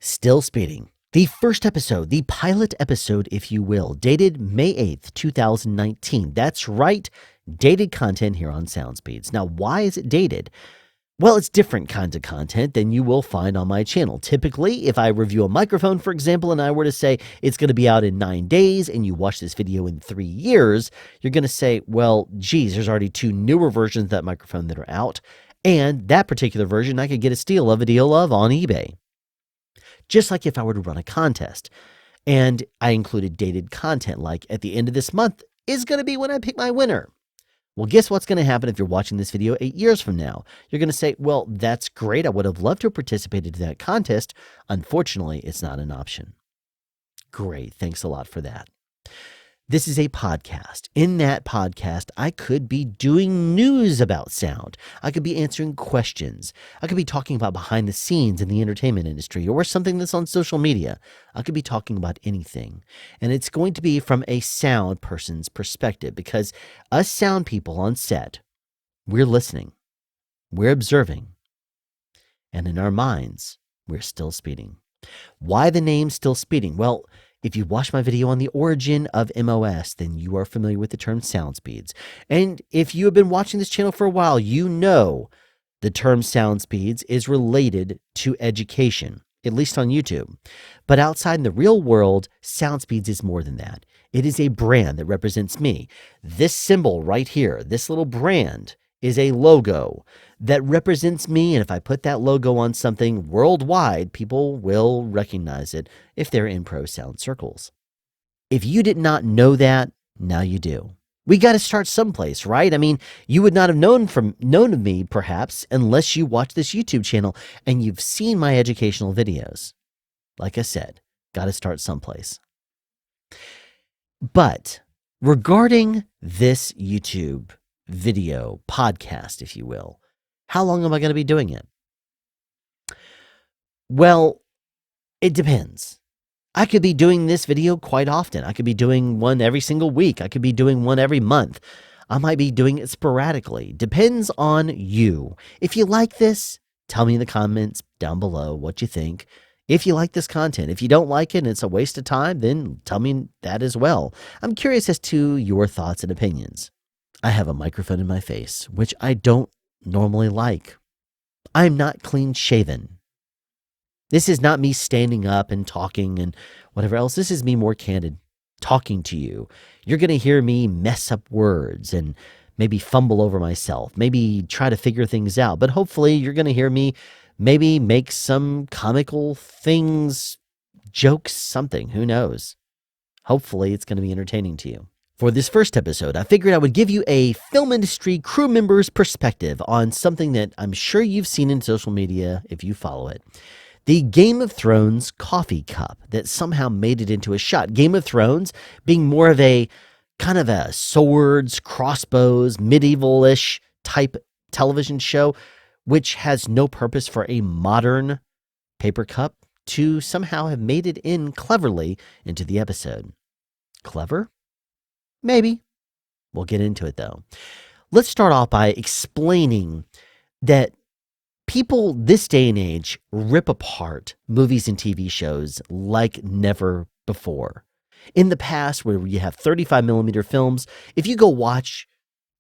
Still speeding. The first episode, the pilot episode, if you will, dated May 8th, 2019. That's right, dated content here on SoundSpeeds. Now, why is it dated? Well, it's different kinds of content than you will find on my channel. Typically, if I review a microphone, for example, and I were to say it's going to be out in 9 days and you watch this video in 3 years, you're going to say, well, geez, there's already 2 newer versions of that microphone that are out. And that particular version I could get a steal of a deal of on eBay. Just like if I were to run a contest and I included dated content, like at the end of this month is going to be when I pick my winner. Well, guess what's going to happen if you're watching this video 8 years from now? You're going to say, well, that's great. I would have loved to have participated in that contest. Unfortunately, it's not an option. Great. Thanks a lot for that. This is a podcast. In that podcast, I could be doing news about sound. I could be answering questions. I could be talking about behind the scenes in the entertainment industry or something that's on social media. I could be talking about anything. And it's going to be from a sound person's perspective because us sound people on set, we're listening, we're observing, and in our minds, we're still speeding. Why the name Still Speeding? Well, if you watched my video on the origin of MOS, then you are familiar with the term sound speeds. And if you have been watching this channel for a while, you know the term sound speeds is related to education, at least on YouTube. But outside in the real world, sound speeds is more than that. It is a brand that represents me. This symbol right here, this little brand, is a logo that represents me, and if I put that logo on something worldwide, people will recognize it if they're in pro sound circles. If you did not know that, now you do. We got to start someplace, right? I mean, you would not have known of me, perhaps, unless you watch this YouTube channel and you've seen my educational videos. Like I said, got to start someplace. But regarding this YouTube video podcast, if you will, how long am I going to be doing it? Well, it depends. I could be doing this video quite often. I could be doing one every single week. I could be doing one every month. I might be doing it sporadically. Depends on you. If you like this, tell me in the comments down below what you think. If you like this content, if you don't like it and it's a waste of time, then tell me that as well. I'm curious as to your thoughts and opinions. I have a microphone in my face, which I don't normally like. I'm not clean shaven. This is not me standing up and talking and whatever else. This is me more candid, talking to you. You're going to hear me mess up words and maybe fumble over myself, maybe try to figure things out. But hopefully you're going to hear me maybe make some comical things, jokes, something. Who knows? Hopefully it's going to be entertaining to you. For this first episode, I figured I would give you a film industry crew member's perspective on something that I'm sure you've seen in social media if you follow it. The Game of Thrones coffee cup that somehow made it into a shot. Game of Thrones being more of a kind of a swords, crossbows, medieval-ish type television show, which has no purpose for a modern paper cup to somehow have made it in cleverly into the episode. Clever? Maybe. We'll get into it though. Let's start off by explaining that people this day and age rip apart movies and TV shows like never before. In the past, where you have 35mm films, if you go watch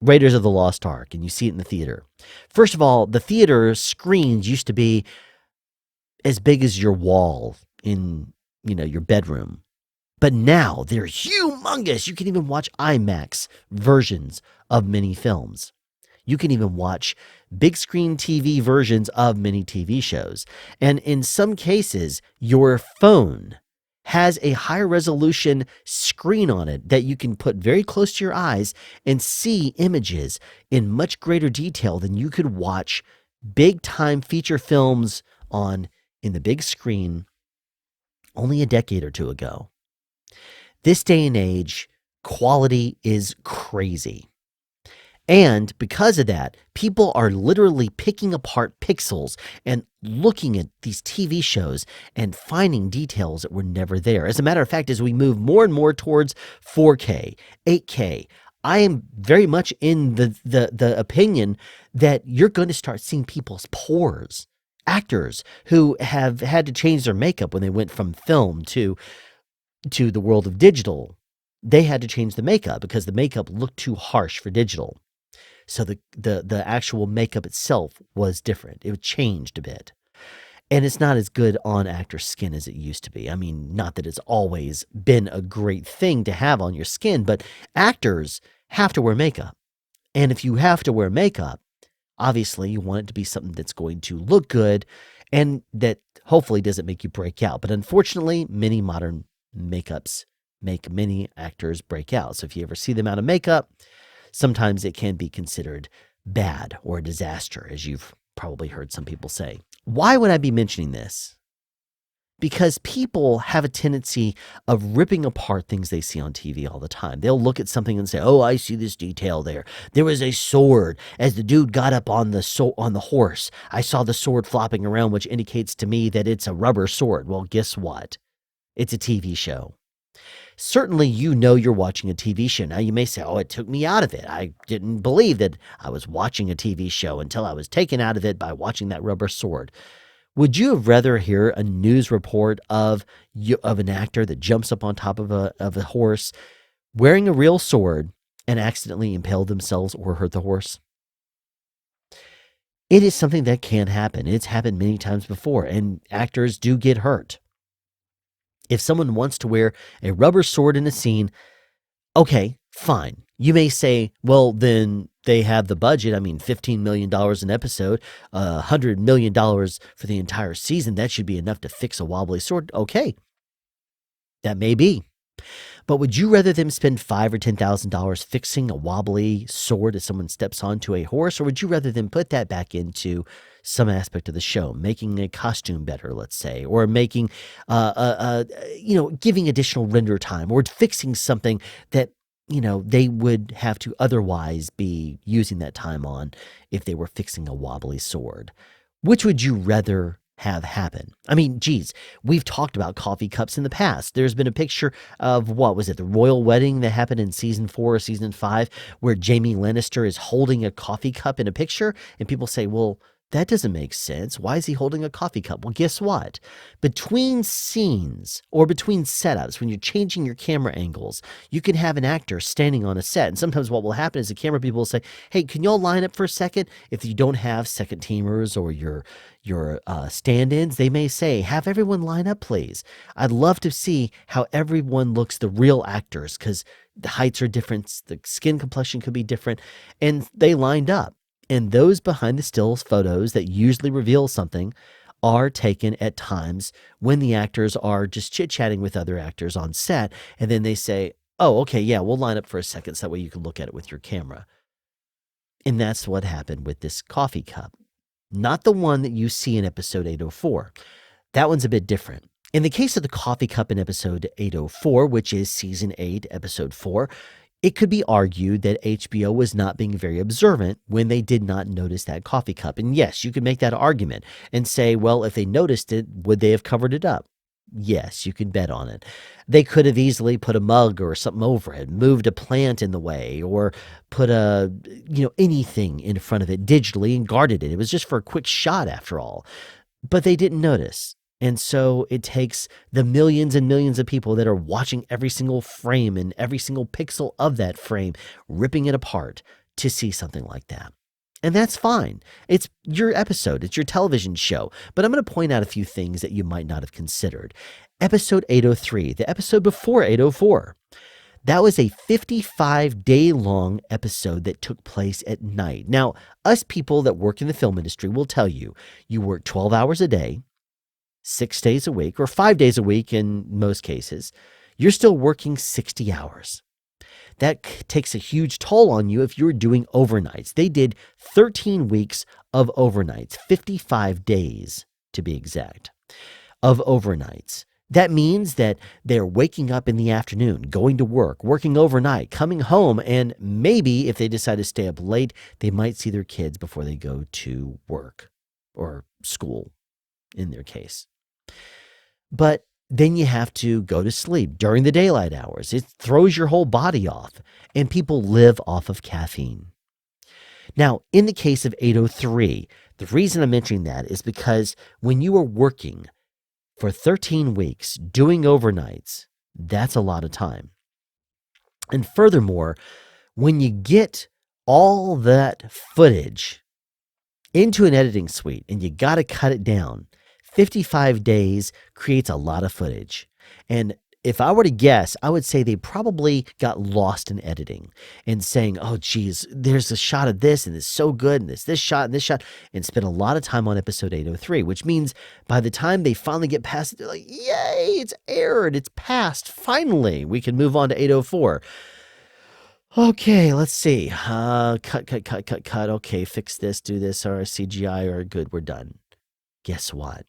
Raiders of the Lost Ark and you see it in the theater, first of all, the theater screens used to be as big as your wall in, your bedroom. But now they're humongous. You can even watch IMAX versions of many films. You can even watch big screen TV versions of many TV shows. And in some cases, your phone has a higher resolution screen on it that you can put very close to your eyes and see images in much greater detail than you could watch big time feature films on in the big screen only a decade or two ago. This day and age, quality is crazy. And because of that, people are literally picking apart pixels and looking at these TV shows and finding details that were never there. As a matter of fact, as we move more and more towards 4K, 8K, I am very much in the opinion that you're going to start seeing people's pores Actors who have had to change their makeup when they went from film to the world of digital, they had to change the makeup because the makeup looked too harsh for digital. So the actual makeup itself was different. It changed a bit. And it's not as good on actors' skin as it used to be. I mean, not that it's always been a great thing to have on your skin, but actors have to wear makeup. And if you have to wear makeup, obviously you want it to be something that's going to look good and that hopefully doesn't make you break out. But unfortunately, many modern makeups make many actors break out. So if you ever see them out of makeup, sometimes it can be considered bad or a disaster, as you've probably heard some people say. Why would I be mentioning this? Because people have a tendency of ripping apart things they see on TV all the time. They'll look at something and say, "Oh, I see this detail there. There was a sword as the dude got up on the horse. I saw the sword flopping around, which indicates to me that it's a rubber sword." Well, guess what? It's a TV show. Certainly, you're watching a TV show. Now, you may say, "Oh, it took me out of it. I didn't believe that I was watching a TV show until I was taken out of it by watching that rubber sword." Would you have rather hear a news report of an actor that jumps up on top of a horse wearing a real sword and accidentally impale themselves or hurt the horse? It is something that can happen. It's happened many times before, and actors do get hurt. If someone wants to wear a rubber sword in a scene, okay, fine. You may say, well, then they have the budget. I mean, $15 million an episode, $100 million for the entire season. That should be enough to fix a wobbly sword. Okay, that may be. But would you rather them spend $5,000 or $10,000 fixing a wobbly sword as someone steps onto a horse, or would you rather them put that back into some aspect of the show, making a costume better, let's say, or making, giving additional render time, or fixing something that they would have to otherwise be using that time on if they were fixing a wobbly sword? Which would you rather have happen? I mean, geez, we've talked about coffee cups in the past. There's been a picture of, what was it, the royal wedding that happened in season 4 or season 5, where Jaime Lannister is holding a coffee cup in a picture, and people say, well, that doesn't make sense. Why is he holding a coffee cup? Well, guess what? Between scenes or between setups, when you're changing your camera angles, you can have an actor standing on a set. And sometimes what will happen is the camera people will say, "Hey, can y'all line up for a second?" If you don't have second teamers or your stand-ins, they may say, "Have everyone line up, please. I'd love to see how everyone looks, the real actors, because the heights are different, the skin complexion could be different." And they lined up. And those behind the stills photos that usually reveal something are taken at times when the actors are just chit-chatting with other actors on set. And then they say, "Oh, okay, yeah, we'll line up for a second so that way you can look at it with your camera." And that's what happened with this coffee cup. Not the one that you see in episode 804. That one's a bit different. In the case of the coffee cup in episode 804, which is season 8, episode 4, it could be argued that HBO was not being very observant when they did not notice that coffee cup. And yes, you could make that argument and say, well, if they noticed it, would they have covered it up? Yes, you can bet on it. They could have easily put a mug or something over it, moved a plant in the way, or put anything in front of it digitally and guarded it. It was just for a quick shot after all. But they didn't notice. And so it takes the millions and millions of people that are watching every single frame and every single pixel of that frame, ripping it apart to see something like that. And that's fine. It's your episode. It's your television show. But I'm going to point out a few things that you might not have considered. Episode 803, the episode before 804. That was a 55-day-long episode that took place at night. Now, us people that work in the film industry will tell you, you work 12 hours a day, 6 days a week, or 5 days a week in most cases. You're still working 60 hours. That takes a huge toll on you if you're doing overnights. They did 13 weeks of overnights, 55 days to be exact, of overnights. That means that they're waking up in the afternoon, going to work, working overnight, coming home, and maybe if they decide to stay up late, they might see their kids before they go to work or school in their case. But then you have to go to sleep during the daylight hours. It throws your whole body off, and people live off of caffeine. Now, in the case of 803, The reason I'm mentioning that is because when you are working for 13 weeks doing overnights, that's a lot of time. And furthermore, when you get all that footage into an editing suite and you got to cut it down, 55 days creates a lot of footage. And if I were to guess, I would say they probably got lost in editing and saying, oh, geez, there's a shot of this and it's so good and it's this shot and spent a lot of time on episode 803, which means by the time they finally get past it, they're like, yay, it's aired, it's passed. Finally, we can move on to 804. Okay, let's see. Cut. Okay, fix this, do this, or CGI, or good, we're done. Guess what?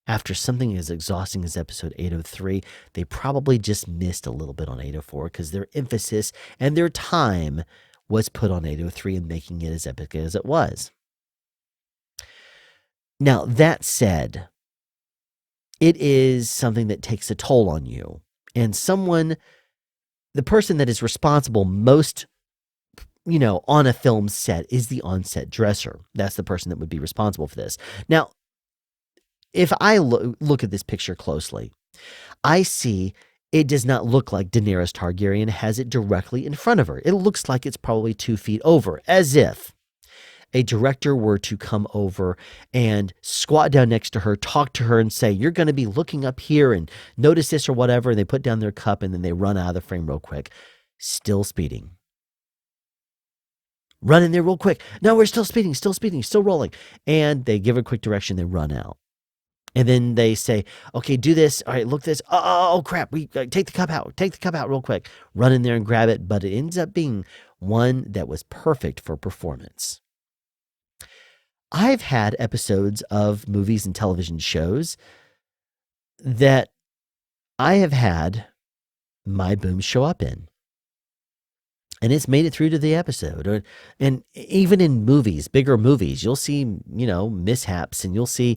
After something as exhausting as episode 803, they probably just missed a little bit on 804 because their emphasis and their time was put on 803 and making it as epic as it was. Now, that said, it is something that takes a toll on you. And the person that is responsible most, on a film set is the on-set dresser. That's the person that would be responsible for this. Now, if I look at this picture closely, I see it does not look like Daenerys Targaryen has it directly in front of her. It looks like it's probably 2 feet over, as if a director were to come over and squat down next to her, talk to her and say, you're going to be looking up here and notice this or whatever. And they put down their cup and then they run out of the frame real quick. Still speeding. Run in there real quick. No, we're still speeding, still rolling. And they give a quick direction. They run out. And then they say, okay, do this. All right, look this. Oh crap. We take the cup out. Take the cup out real quick. Run in there and grab it. But it ends up being one that was perfect for performance. I've had episodes of movies and television shows that I have had my boom show up in. And it's made it through to the episode. And even in movies, bigger movies, you'll see, mishaps, and you'll see,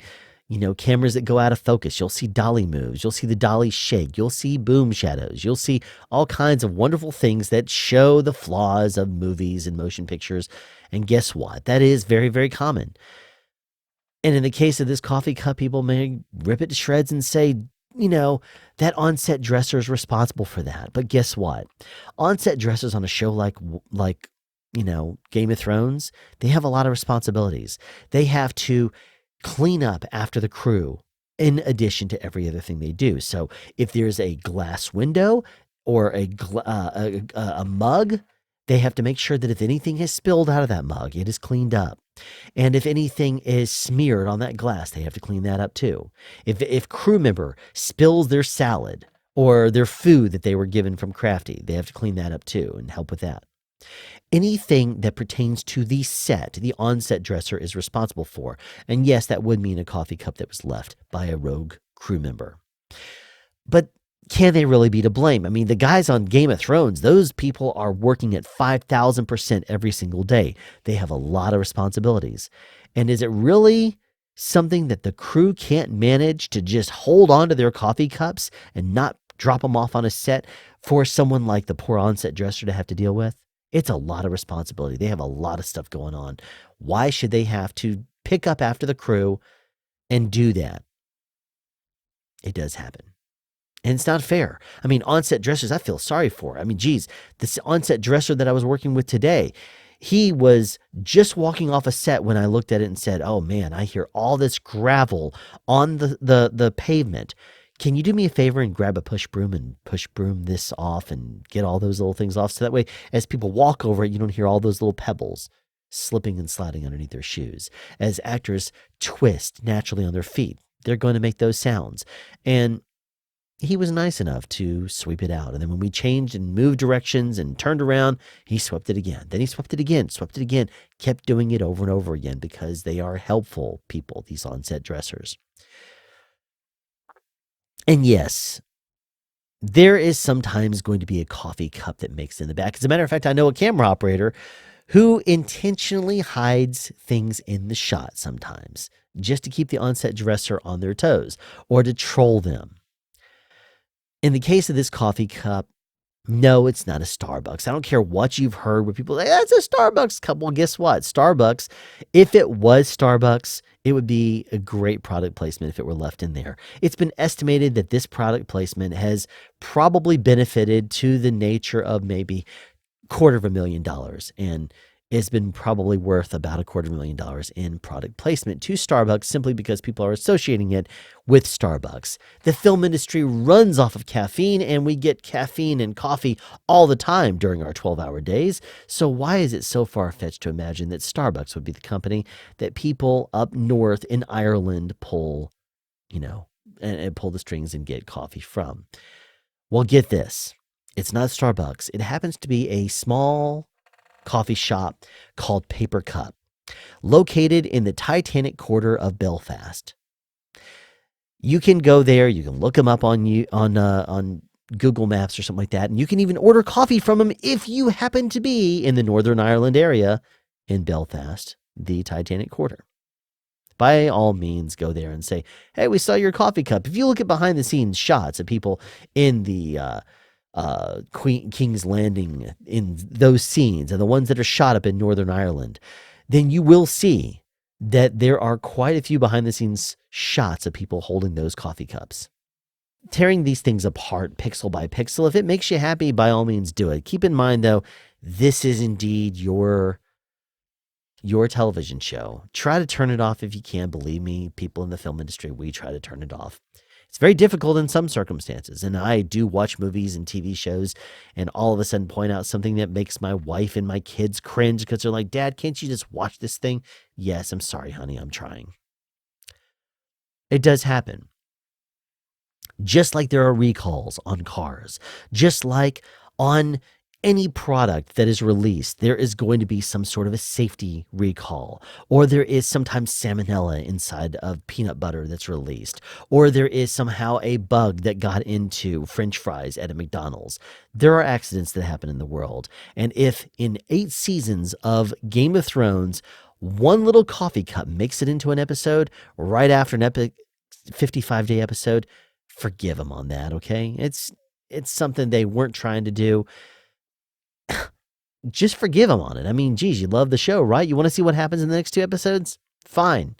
cameras that go out of focus. You'll see dolly moves. You'll see the dolly shake. You'll see boom shadows. You'll see all kinds of wonderful things that show the flaws of movies and motion pictures. And guess what? That is very, very common. And in the case of this coffee cup, people may rip it to shreds and say, that on-set dresser is responsible for that. But guess what? On-set dressers on a show like Game of Thrones, they have a lot of responsibilities. They have to clean up after the crew in addition to every other thing they do. So if there's a glass window or a mug, they have to make sure that if anything has spilled out of that mug, it is cleaned up. And if anything is smeared on that glass, they have to clean that up too. If crew member spills their salad or their food that they were given from Crafty, they have to clean that up too and help with that. Anything that pertains to the set, the on-set dresser is responsible for. And yes, that would mean a coffee cup that was left by a rogue crew member. But can they really be to blame? I mean, the guys on Game of Thrones, those people are working at 5,000% every single day. They have a lot of responsibilities. And is it really something that the crew can't manage to just hold on to their coffee cups and not drop them off on a set for someone like the poor on-set dresser to have to deal with? It's a lot of responsibility. They have a lot of stuff going on. Why should they have to pick up after the crew and do that? It does happen. And it's not fair. I mean, on-set dressers, I feel sorry for. I mean, geez, this on-set dresser that I was working with today, he was just walking off a set when I looked at it and said, oh man, I hear all this gravel on the pavement. Can you do me a favor and grab a push broom and push broom this off and get all those little things off? So that way, as people walk over it, you don't hear all those little pebbles slipping and sliding underneath their shoes. As actors twist naturally on their feet, they're going to make those sounds. And he was nice enough to sweep it out. And then when we changed and moved directions and turned around, he swept it again. Then he swept it again, kept doing it over and over again because they are helpful people, these on-set dressers. And yes, there is sometimes going to be a coffee cup that makes it in the back. As a matter of fact, I know a camera operator who intentionally hides things in the shot sometimes just to keep the on-set dresser on their toes or to troll them. In the case of this coffee cup, No, it's not a Starbucks. I don't care what you've heard where people say, that's a Starbucks cup. Well, guess what? Starbucks, if it was Starbucks, it would be a great product placement if it were left in there. It's been estimated that this product placement has probably benefited to the nature of maybe $250,000, and it's been probably worth about $250,000 in product placement to Starbucks simply because people are associating it with Starbucks. The film industry runs off of caffeine, and we get caffeine and coffee all the time during our 12-hour days. So why is it so far-fetched to imagine that Starbucks would be the company that people up north in Ireland pull, and pull the strings and get coffee from? Well, get this. It's not Starbucks. It happens to be a small coffee shop called Paper Cup, located in the Titanic Quarter of Belfast. You can go there. You can look them up on Google Maps or something like that, and you can even order coffee from them if you happen to be in the Northern Ireland area in Belfast, the Titanic Quarter. By all means, go there and say, hey, we saw your coffee cup. If you look at behind-the-scenes shots of people in the King's Landing, in those scenes, and the ones that are shot up in Northern Ireland, then you will see that there are quite a few behind-the-scenes shots of people holding those coffee cups. Tearing these things apart pixel by pixel, if it makes you happy, by all means do it. Keep in mind, though, this is indeed your television show. Try to turn it off if you can. Believe me, people in the film industry, we try to turn it off. It's very difficult in some circumstances, and I do watch movies and TV shows and all of a sudden point out something that makes my wife and my kids cringe because they're like, Dad, can't you just watch this thing? Yes, I'm sorry, honey, I'm trying. It does happen. Just like there are recalls on cars, just like on any product that is released, there is going to be some sort of a safety recall, or there is sometimes salmonella inside of peanut butter that's released, or there is somehow a bug that got into French fries at a McDonald's. There are accidents that happen in the world. And if in 8 seasons of Game of Thrones, one little coffee cup makes it into an episode right after an epic 55-day episode, forgive them on that, okay? It's something they weren't trying to do. Just forgive them on it. I mean, geez, you love the show, right? You want to see what happens in the next 2 episodes? Fine.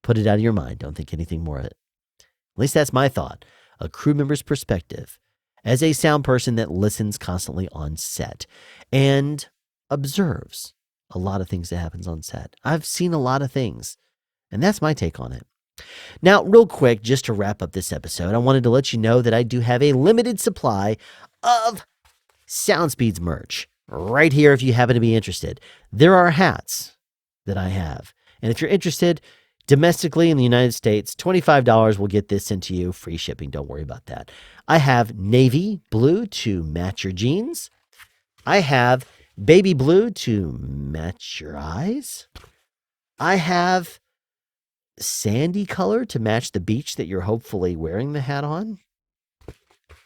Put it out of your mind. Don't think anything more of it. At least that's my thought. A crew member's perspective as a sound person that listens constantly on set and observes a lot of things that happens on set. I've seen a lot of things, and that's my take on it. Now, real quick, just to wrap up this episode, I wanted to let you know that I do have a limited supply of SoundSpeeds merch right here if you happen to be interested. There are hats that I have. And if you're interested, domestically in the United States, $25 will get this sent to you. Free shipping. Don't worry about that. I have navy blue to match your jeans. I have baby blue to match your eyes. I have sandy color to match the beach that you're hopefully wearing the hat on.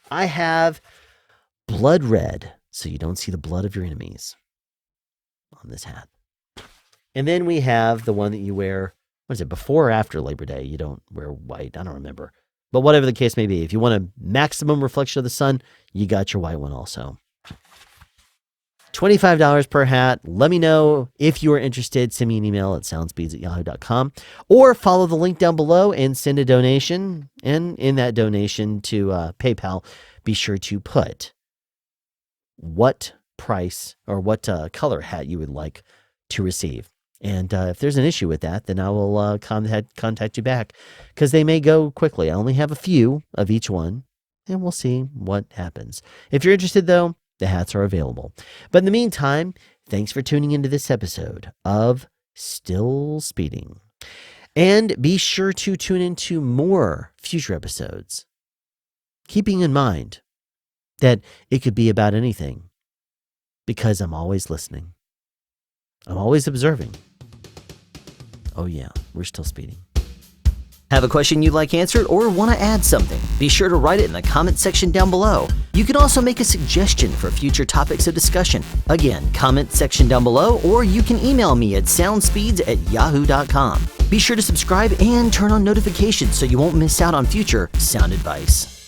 I have blood red, so you don't see the blood of your enemies on this hat. And then we have the one that you wear, what is it, before or after Labor Day? You don't wear white, I don't remember. But whatever the case may be, if you want a maximum reflection of the sun, you got your white one also. $25 per hat. Let me know if you are interested. Send me an email at soundspeeds@yahoo.com or follow the link down below and send a donation. And in that donation to PayPal, be sure to put what price or what color hat you would like to receive. And if there's an issue with that, then I will contact you back because they may go quickly. I only have a few of each one, and we'll see what happens. If you're interested, though, the hats are available. But in the meantime, thanks for tuning into this episode of Still Speeding. And be sure to tune into more future episodes, keeping in mind that it could be about anything, because I'm always listening. I'm always observing. Oh yeah, we're still speeding. Have a question you'd like answered or want to add something? Be sure to write it in the comment section down below. You can also make a suggestion for future topics of discussion. Again, comment section down below, or you can email me at soundspeeds@yahoo.com. Be sure to subscribe and turn on notifications so you won't miss out on future sound advice.